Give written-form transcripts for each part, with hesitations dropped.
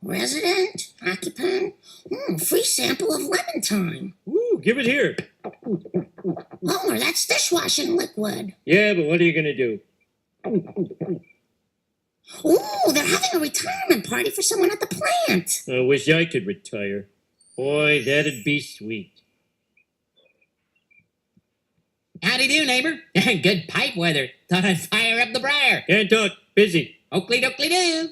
Resident, occupant, free sample of lemon thyme. Ooh, give it here. Homer, that's dishwashing liquid. Yeah, but what are you going to do? Ooh, they're having a retirement party for someone at the plant. I wish I could retire. Boy, that'd be sweet. Howdy do, neighbor. Good pipe weather. Thought I'd fire up the briar. Can't talk. Busy. Oakley dokley do.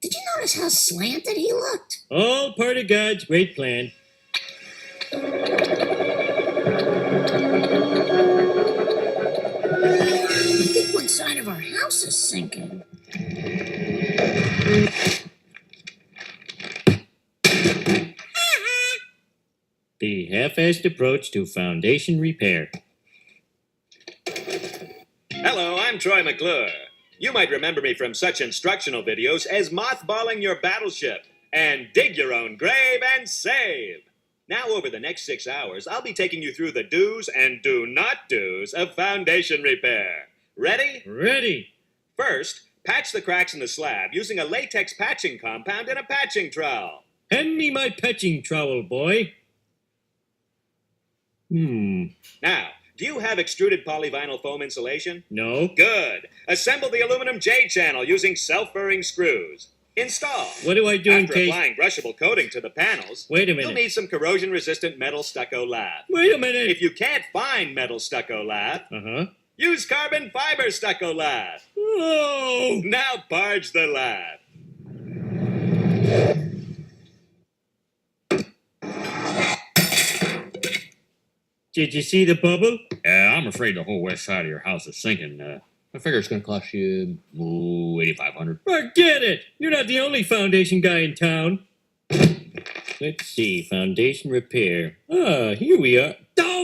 Did you notice how slanted he looked? All part of God's great plan. I think one side of our house is sinking. The half-assed approach to foundation repair. Hello, I'm Troy McClure. You might remember me from such instructional videos as mothballing your battleship and dig your own grave and save. Now, over the next 6 hours, I'll be taking you through the do's and do not do's of foundation repair. Ready? Ready. First, patch the cracks in the slab using a latex patching compound and a patching trowel. Hand me my patching trowel, boy. Now, do you have extruded polyvinyl foam insulation? No. Good. Assemble the aluminum J-channel using self-burring screws. Install. What do I do in After case... applying brushable coating to the panels, Wait a you'll minute. need some corrosion-resistant metal stucco lath. Wait a minute. If you can't find metal stucco lath, use carbon fiber stucco lath. Oh! Now barge the lath. Did you see the bubble? I'm afraid the whole west side of your house is sinking. I figure it's going to cost you $8,500. Forget it! You're not the only foundation guy in town. Let's see, foundation repair. Ah, here we are. Oh!